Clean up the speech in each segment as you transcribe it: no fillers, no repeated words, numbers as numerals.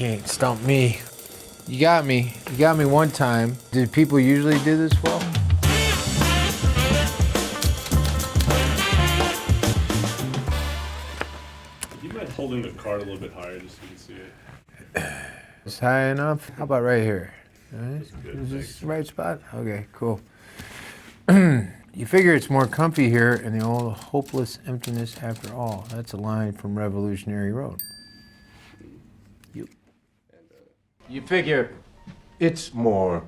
can't stump me. You got me. You got me one time. Did people usually do this well? Do you mind holding the card a little bit higher just so you can see it? It's high enough? How about right here? Right? Good, Is this thanks. the right spot? Okay, cool. You figure it's more comfy here in the old hopeless emptiness after all. That's a line from Revolutionary Road. You figure it's more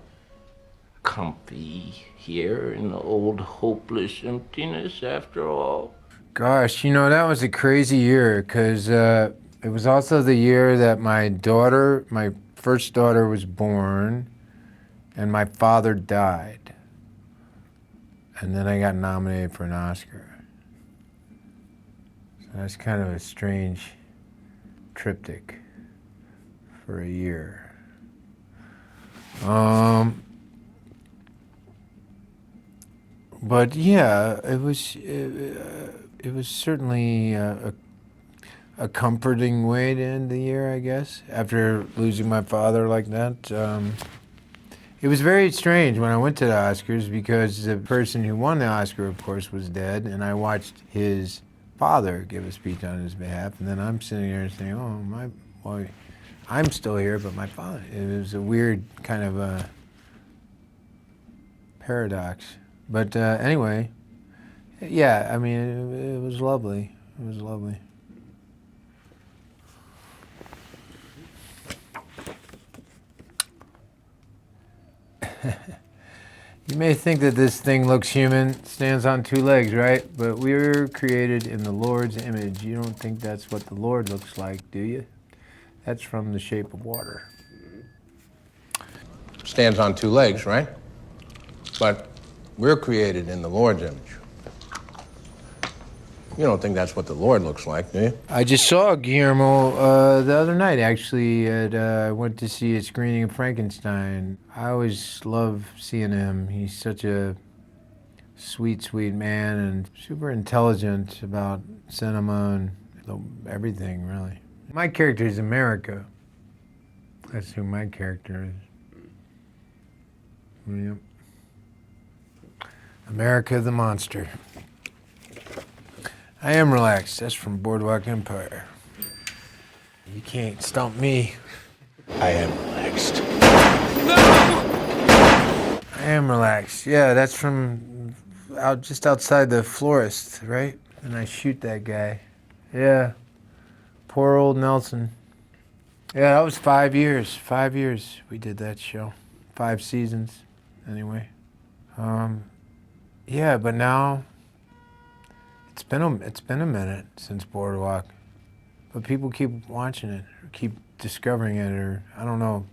comfy here in the old hopeless emptiness after all. Gosh, you know, that was a crazy year because it was also the year that my first daughter was born and my father died. And then I got nominated for an Oscar. So that's kind of a strange triptych for a year. But yeah, it was certainly a comforting way to end the year, I guess, after losing my father like that. It was very strange when I went to the Oscars because the person who won the Oscar, of course, was dead, and I watched his father give a speech on his behalf, and then I'm sitting there saying, well, I'm still here, but my father. It was a weird kind of a paradox. But anyway, yeah, I mean, it was lovely. It was lovely. You may think that this thing looks human, stands on two legs, right? But we were created in the Lord's image. You don't think that's what the Lord looks like, do you? That's from The Shape of Water. Stands on two legs, right? But we're created in the Lord's image. You don't think that's what the Lord looks like, do you? I just saw Guillermo the other night, actually. I went to see a screening of Frankenstein. I always love seeing him. He's such a sweet, sweet man and super intelligent about cinema and everything, really. My character is America. That's who my character is. Yep. America the monster. I am relaxed. That's from Boardwalk Empire. You can't stump me. I am relaxed. No! I am relaxed. Yeah, that's from just outside the florist, right? And I shoot that guy. Yeah. Poor old Nelson. Yeah, that was 5 years. 5 years we did that show. 5 seasons, anyway. Yeah, but now it's been a minute since Boardwalk, but people keep watching it, or keep discovering it, or I don't know.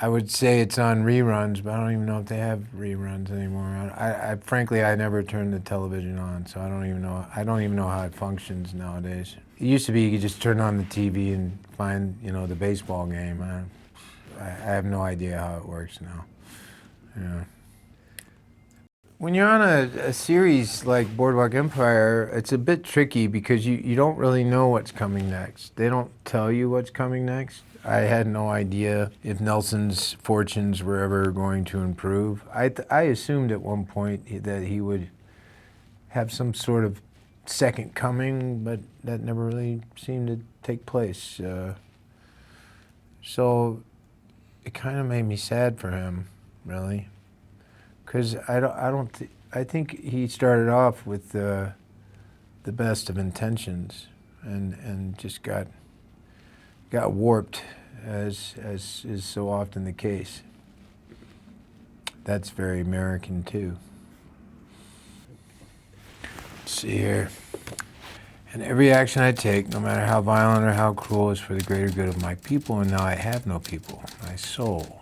I would say it's on reruns, but I don't even know if they have reruns anymore. I frankly, I never turned the television on, so I don't even know. I don't even know how it functions nowadays. It used to be you could just turn on the TV and find, the baseball game. I have no idea how it works now. Yeah. When you're on a series like Boardwalk Empire, it's a bit tricky because you don't really know what's coming next. They don't tell you what's coming next. I had no idea if Nelson's fortunes were ever going to improve. I assumed at one point that he would have some sort of second coming, but that never really seemed to take place. So it kind of made me sad for him, really. Because I think he started off with the best of intentions, and just got warped, as is so often the case. That's very American too. Let's see here. And every action I take, no matter how violent or how cruel, is for the greater good of my people, and now I have no people, my soul.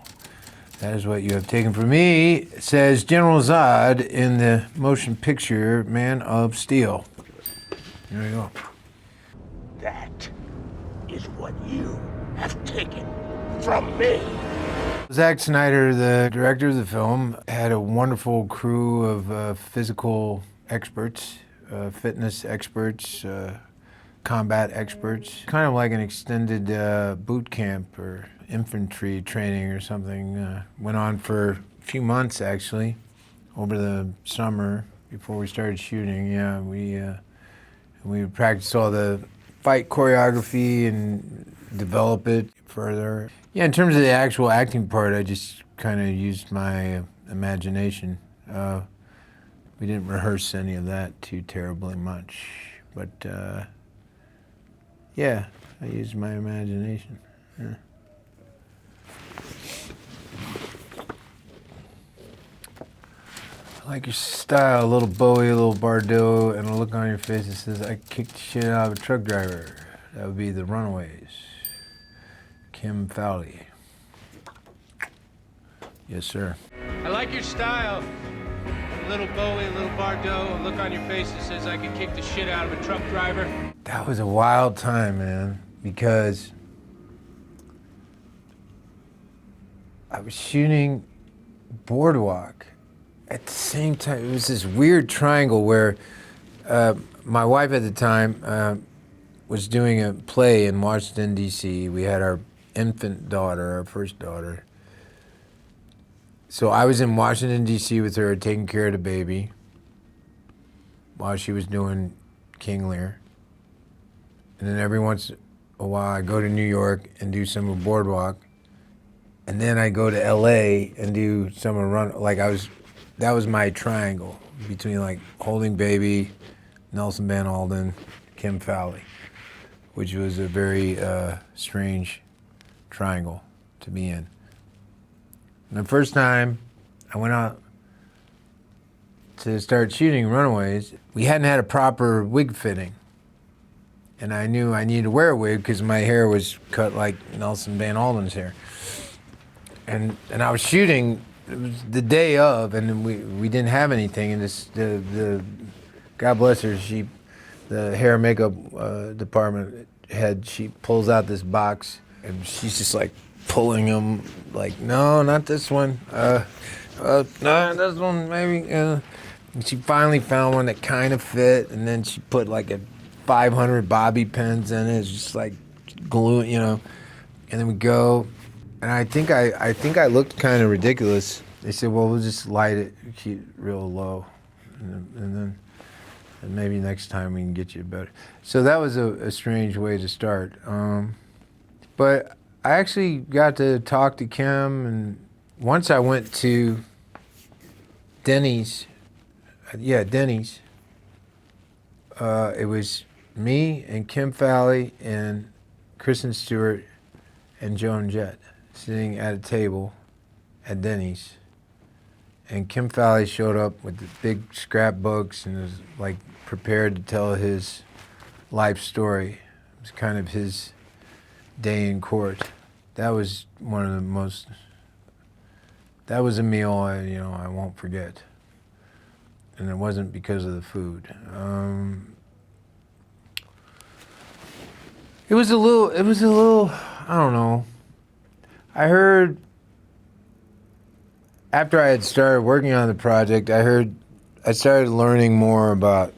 That is what you have taken from me, says General Zod in the motion picture Man of Steel. Here we go. That is what you have taken from me. Zack Snyder, the director of the film, had a wonderful crew of physical experts, fitness experts, combat experts, kind of like an extended boot camp or infantry training or something. Went on for a few months actually, over the summer before we started shooting. Yeah, we would practice all the fight choreography and develop it further. Yeah, in terms of the actual acting part, I just kind of used my imagination. We didn't rehearse any of that too terribly much, but yeah, I used my imagination. Yeah. I like your style, a little Bowie, a little Bardot, and a look on your face that says, I kicked the shit out of a truck driver. That would be the Runaways. Kim Fowley. Yes, sir. I like your style. A little Bowie, a little Bardot, a look on your face that says I could kick the shit out of a truck driver. That was a wild time, man, because I was shooting Boardwalk at the same time. It was this weird triangle where my wife at the time was doing a play in Washington, D.C. We had our infant daughter, our first daughter. So I was in Washington, D.C. with her, taking care of the baby while she was doing King Lear. And then every once in a while, I go to New York and do some of Boardwalk. And then I go to L.A. and do some of that was my triangle between like holding baby, Nelson Van Alden, Kim Fowley, which was a very strange triangle to be in. And the first time I went out to start shooting Runaways, we hadn't had a proper wig fitting. And I knew I needed to wear a wig because my hair was cut like Nelson Van Alden's hair. And I was shooting, it was the day of, and we didn't have anything. And the God bless her, the hair and makeup department head, she pulls out this box and she's just like pulling them, like, no, not this one. No, this one maybe. And she finally found one that kind of fit, and then she put like a 500 bobby pins in it. It's just like glue, you know. And then we go, and I think I looked kind of ridiculous. They said, well, we'll just light it, keep it real low, and then maybe next time we can get you better. So that was a strange way to start. But I actually got to talk to Kim, and once I went to Denny's, it was me and Kim Fowley and Kristen Stewart and Joan Jett sitting at a table at Denny's. And Kim Fowley showed up with the big scrapbooks and was like prepared to tell his life story. It was kind of his day in court. That was one of the most, that was a meal I won't forget. And it wasn't because of the food. It was a little, I don't know. I heard, after I had started working on the project, I started learning more about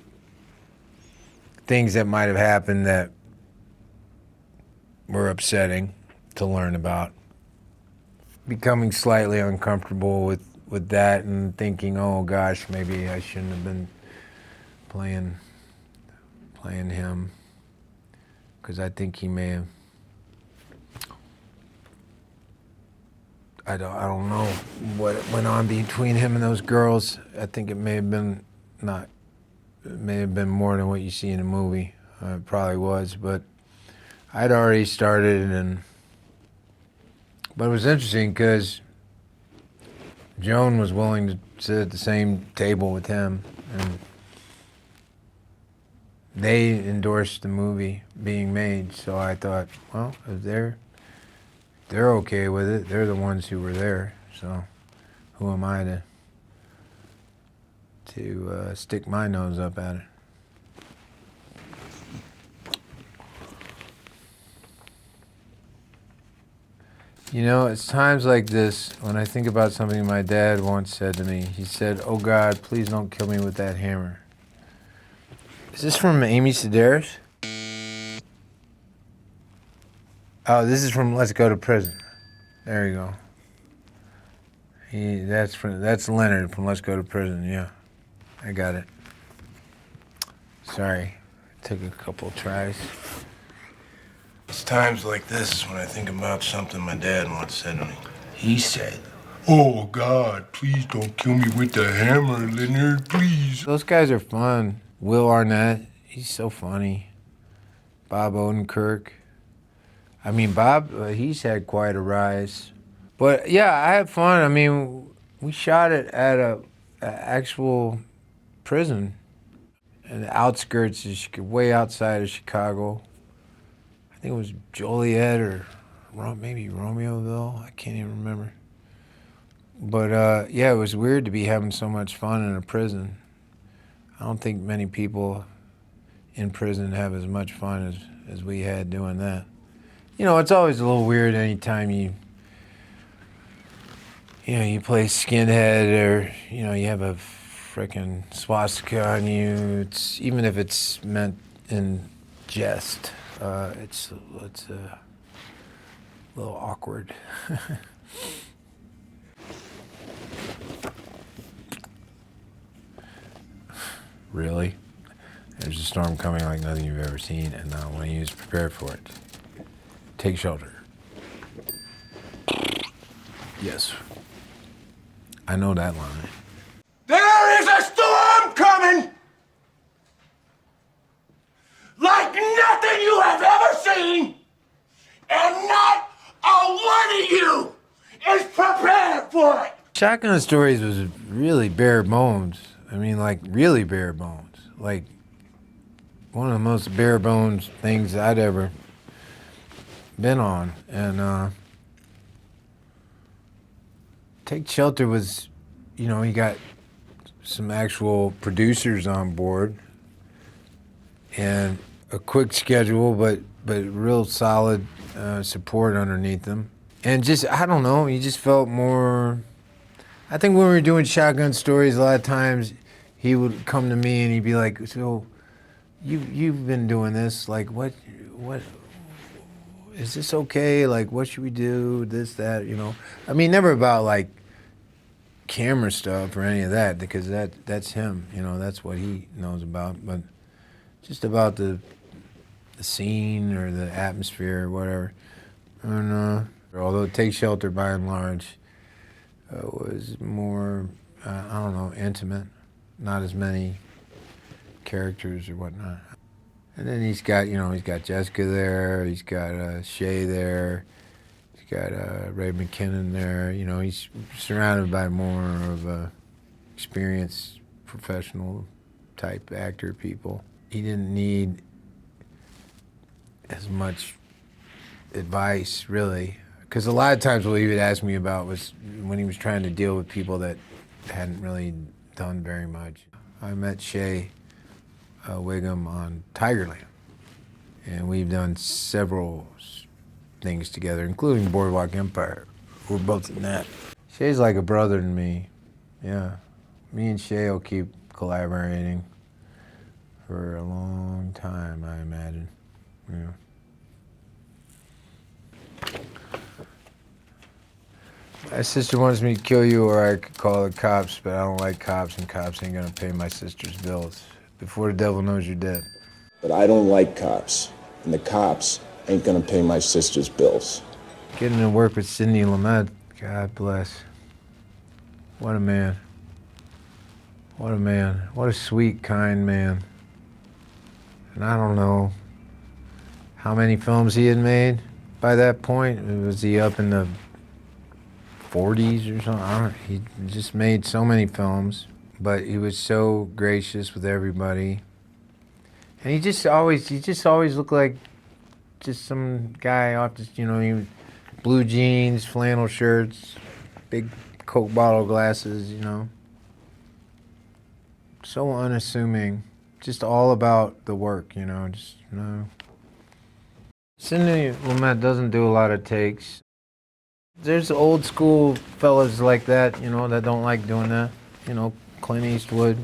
things that might have happened that were upsetting to learn about. Becoming slightly uncomfortable with that and thinking, oh gosh, maybe I shouldn't have been playing him, because I think he may have, I don't know what went on between him and those girls. I think it may have been more than what you see in the movie. It probably was, but I'd already started, but it was interesting because Joan was willing to sit at the same table with him, and they endorsed the movie being made. So I thought, well, if they're okay with it, they're the ones who were there. So who am I to stick my nose up at it? You know, it's times like this when I think about something my dad once said to me. He said, "Oh God, please don't kill me with that hammer." Is this from Amy Sedaris? Oh, this is from Let's Go to Prison. There you go. That's Leonard from Let's Go to Prison. Yeah, I got it. Sorry, took a couple tries. It's times like this when I think about something my dad once said to me. He said, "Oh, God, please don't kill me with the hammer, Leonard, please." Those guys are fun. Will Arnett, he's so funny. Bob Odenkirk. I mean, Bob, he's had quite a rise. But yeah, I had fun. I mean, we shot it at a actual prison in the outskirts, way outside of Chicago. I think it was Joliet or maybe Romeoville. I can't even remember. But yeah, it was weird to be having so much fun in a prison. I don't think many people in prison have as much fun as we had doing that. You know, it's always a little weird anytime you play skinhead or, you have a frickin' swastika on you. It's, even if it's meant in jest, it's a little awkward. Really? There's a storm coming like nothing you've ever seen, and I want you to prepare for it. Take shelter. Yes. I know that line. There is a storm coming! Like nothing you have ever seen! And not a one of you is prepared for it! Shotgun Stories was really bare bones. I mean, like, really bare bones. Like, one of the most bare bones things I'd ever been on. And Take Shelter was, he got some actual producers on board and a quick schedule, but real solid support underneath them. And just, I don't know, you just felt more... I think when we were doing Shotgun Stories, a lot of times he would come to me and he'd be like, "So, you've been doing this, like, what, is this okay? Like, what should we do? This, that, I mean, never about, like, camera stuff or any of that, because that's him, that's what he knows about, but just about the scene or the atmosphere or whatever. And although Take Shelter, by and large, was more, I don't know, intimate, not as many characters or whatnot. And then he's got Jessica there, he's got Shay there, he's got Ray McKinnon there. He's surrounded by more of experienced professional type actor people. He didn't need as much advice, really, because a lot of times what he would ask me about was when he was trying to deal with people that hadn't really done very much. I met Shay Wiggum on Tigerland, and we've done several things together, including Boardwalk Empire. We're both in that. Shay's like a brother to me, yeah. Me and Shay will keep collaborating for a long time, I imagine, yeah. My sister wants me to kill you, or I could call the cops, but I don't like cops, and cops ain't gonna pay my sister's bills. Before the devil knows you're dead. But I don't like cops, and the cops ain't gonna pay my sister's bills. Getting to work with Sidney Lumet, God bless. What a man. What a man. What a sweet, kind man. And I don't know how many films he had made by that point. Was he up in the 40s or something? I don't know. He just made so many films, but he was so gracious with everybody. And he just always looked like just some guy off the, he blue jeans, flannel shirts, big Coke bottle glasses, So unassuming, just all about the work, Sidney Lumet doesn't do a lot of takes. There's old school fellas like that, that don't like doing that. Clint Eastwood.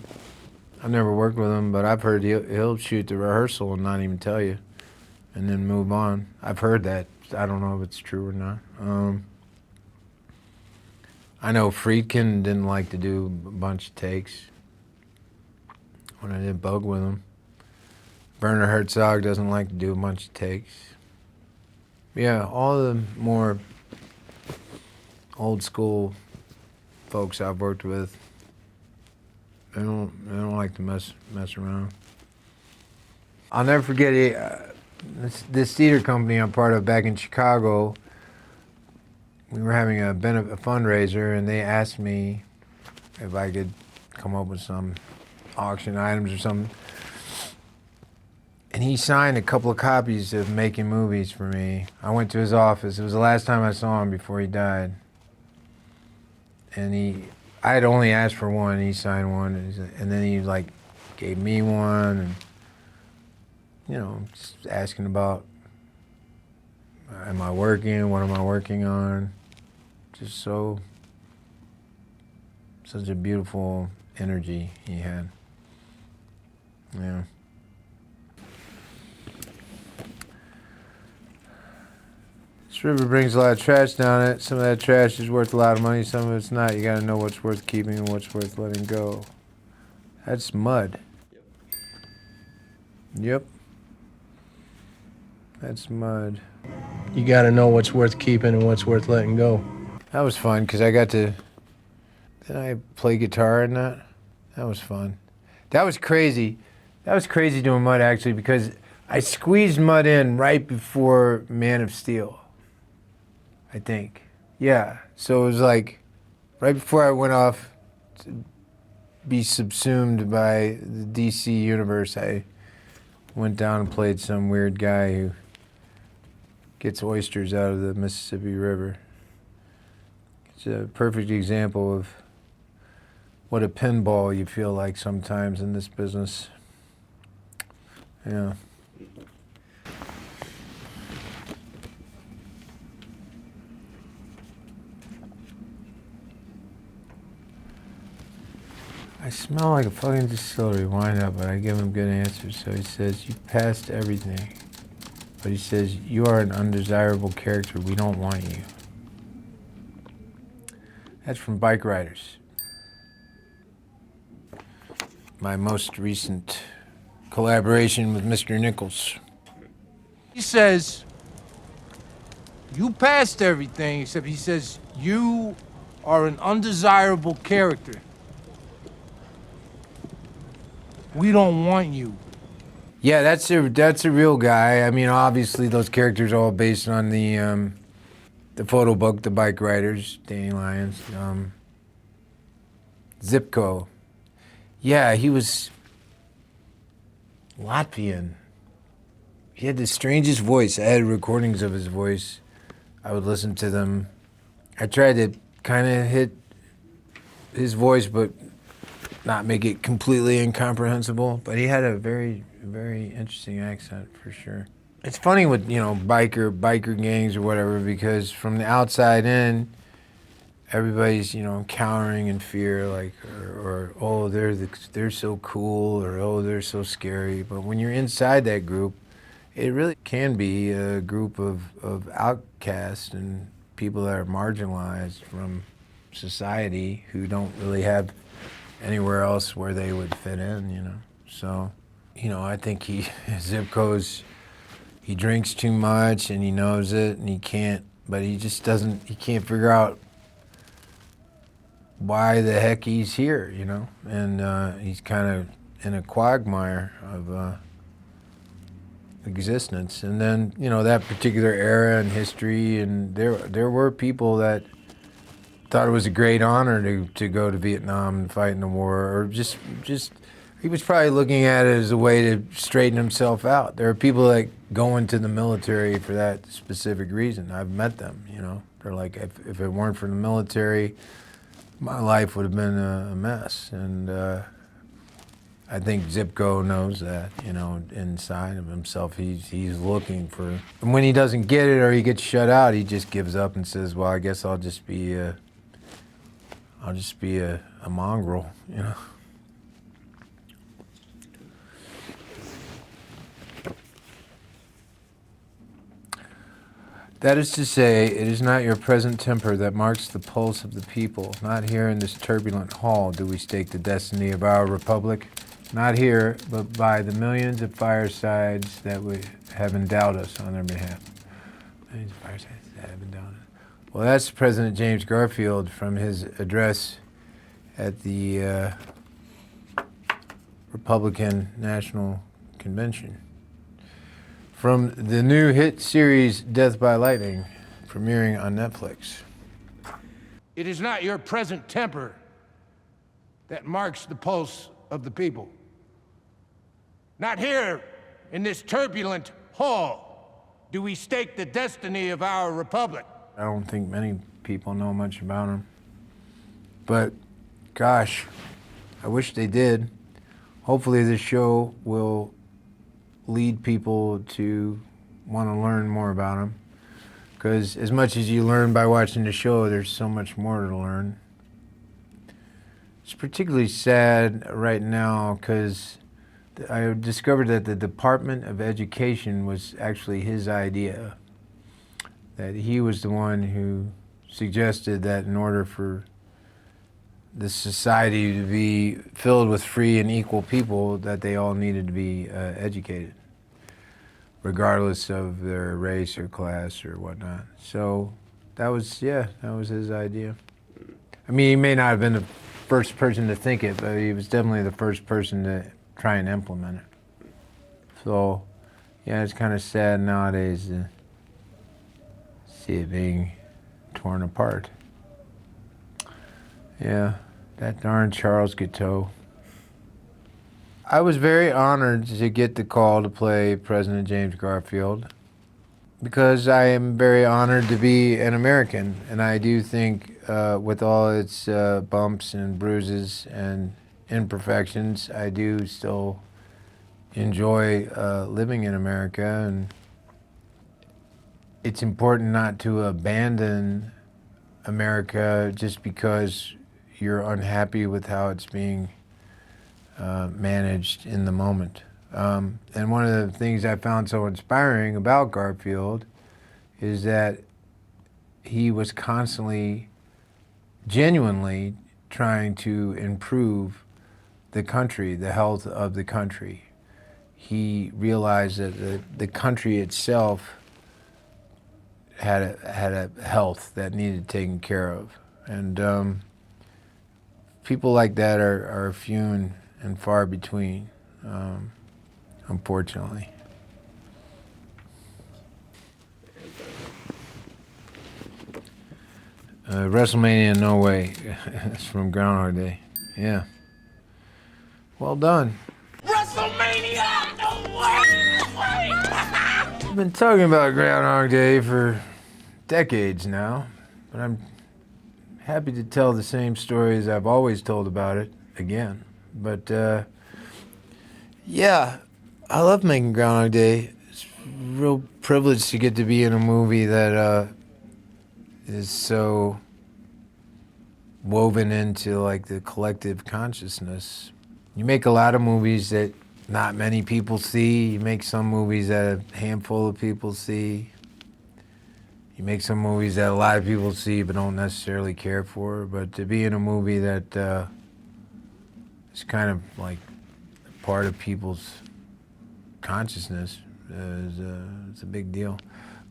I've never worked with him, but I've heard he'll shoot the rehearsal and not even tell you, and then move on. I've heard that I don't know if it's true or not. I know Friedkin didn't like to do a bunch of takes when I did Bug with him. Werner Herzog doesn't like to do a bunch of takes. Yeah, all the more old school folks I've worked with, they don't like to mess around. I'll never forget this theater company I'm part of back in Chicago. We were having a fundraiser, and they asked me if I could come up with some auction items or something. And he signed a couple of copies of Making Movies for me. I went to his office. It was the last time I saw him before he died. And I had only asked for one. He signed one, and then he like gave me one, and just asking about, am I working? What am I working on? Just such a beautiful energy he had. Yeah. This river brings a lot of trash down it. Some of that trash is worth a lot of money, some of it's not. You gotta know what's worth keeping and what's worth letting go. That's mud. Yep. That's mud. You gotta know what's worth keeping and what's worth letting go. That was fun, because I got to... Did I play guitar in that? That was fun. That was crazy. That was crazy doing Mud, actually, because I squeezed Mud in right before Man of Steel, I think. Yeah, so it was like right before I went off to be subsumed by the DC universe, I went down and played some weird guy who gets oysters out of the Mississippi River. It's a perfect example of what a pinball you feel like sometimes in this business. Yeah. I smell like a fucking distillery. Why not? But I give him good answers. So he says, you passed everything. But he says, you are an undesirable character. We don't want you. That's from Bikeriders. My most recent collaboration with Mr. Nichols. He says, you passed everything, except he says, you are an undesirable character. We don't want you. Yeah, that's a real guy. I mean, obviously those characters are all based on the photo book, The Bikeriders, Danny Lyons. Zipko. Yeah, he was Latvian. He had the strangest voice. I had recordings of his voice. I would listen to them. I tried to kind of hit his voice, but not make it completely incomprehensible. But he had a very, very interesting accent, for sure. It's funny with, biker gangs or whatever, because from the outside in, everybody's, cowering in fear, like, or oh, they're so cool, or oh, they're so scary. But when you're inside that group, it really can be a group of outcasts and people that are marginalized from society who don't really have anywhere else where they would fit in, So, I think Zipko's, he drinks too much and he knows it and he can't figure out why the heck he's here, and he's kind of in a quagmire of existence. And then, that particular era in history, and there were people that thought it was a great honor to go to Vietnam and fight in the war, or just he was probably looking at it as a way to straighten himself out. There are people that go into the military for that specific reason. I've met them, They're like, if it weren't for the military, my life would have been a mess. And I think Zipko knows that, inside of himself, he's looking for. And when he doesn't get it or he gets shut out, he just gives up and says, well, I guess I'll just be a mongrel, That is to say, it is not your present temper that marks the pulse of the people. Not here in this turbulent hall do we stake the destiny of our republic. Not here, but by the millions of firesides that have endowed us on their behalf. Millions of firesides that have endowed us. Well, that's President James Garfield from his address at the Republican National Convention. From the new hit series Death by Lightning, premiering on Netflix. It is not your present temper that marks the pulse of the people. Not here in this turbulent hall do we stake the destiny of our republic. I don't think many people know much about him. But gosh, I wish they did. Hopefully this show will lead people to want to learn more about him. Because as much as you learn by watching the show, there's so much more to learn. It's particularly sad right now because I discovered that the Department of Education was actually his idea. That he was the one who suggested that in order for the society to be filled with free and equal people, that they all needed to be educated, regardless of their race or class or whatnot. So that was his idea. I mean, he may not have been the first person to think it, but he was definitely the first person to try and implement it. So, yeah, it's kind of sad nowadays to see it being torn apart. Yeah, that darn Charles Guiteau. I was very honored to get the call to play President James Garfield because I am very honored to be an American, and I do think with all its bumps and bruises and imperfections, I do still enjoy living in America, and it's important not to abandon America just because you're unhappy with how it's being managed in the moment. And one of the things I found so inspiring about Garfield is that he was constantly, genuinely trying to improve the country, the health of the country. He realized that the country itself had a health that needed taken care of. And people like that are few and far between, unfortunately. WrestleMania, no way. It's from Groundhog Day. Yeah. Well done. WrestleMania! No way! I've been talking about Groundhog Day for decades now, but I'm happy to tell the same stories I've always told about it again. But yeah, I love making Groundhog Day. It's a real privilege to get to be in a movie that is so woven into like the collective consciousness. You make a lot of movies that not many people see. You make some movies that a handful of people see. You make some movies that a lot of people see but don't necessarily care for. But to be in a movie that is kind of like part of people's consciousness is it's a big deal.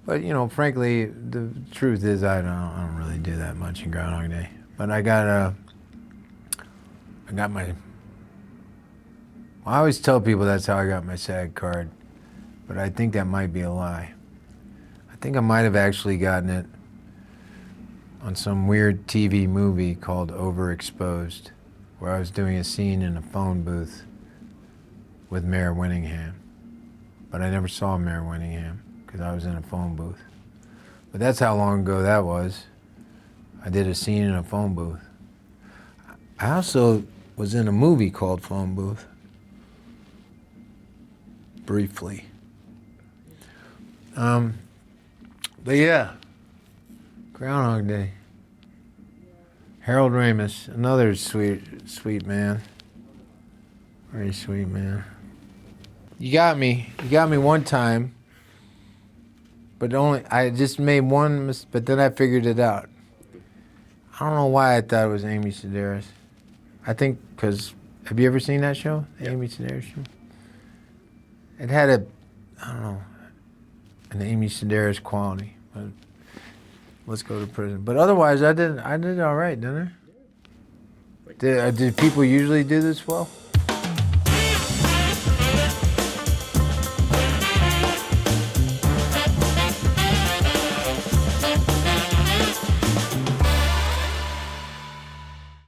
But you know, frankly, the truth is I don't really do that much in Groundhog Day. But I got my. I always tell people that's how I got my SAG card, but I think that might be a lie. I think I might have actually gotten it on some weird TV movie called Overexposed, where I was doing a scene in a phone booth with Mayor Winningham. But I never saw Mayor Winningham because I was in a phone booth. But that's how long ago that was. I did a scene in a phone booth. I also was in a movie called Phone Booth. Briefly. But yeah, Groundhog Day. Harold Ramis, another sweet man. Very sweet man. You got me one time But I just made one, but then I figured it out. I don't know why I thought it was Amy Sedaris. I think because, have you ever seen that show? The Amy Sedaris show? It had I don't know, an Amy Sedaris quality. But let's go to prison. But otherwise, I did all right, didn't I? Did people usually do this well?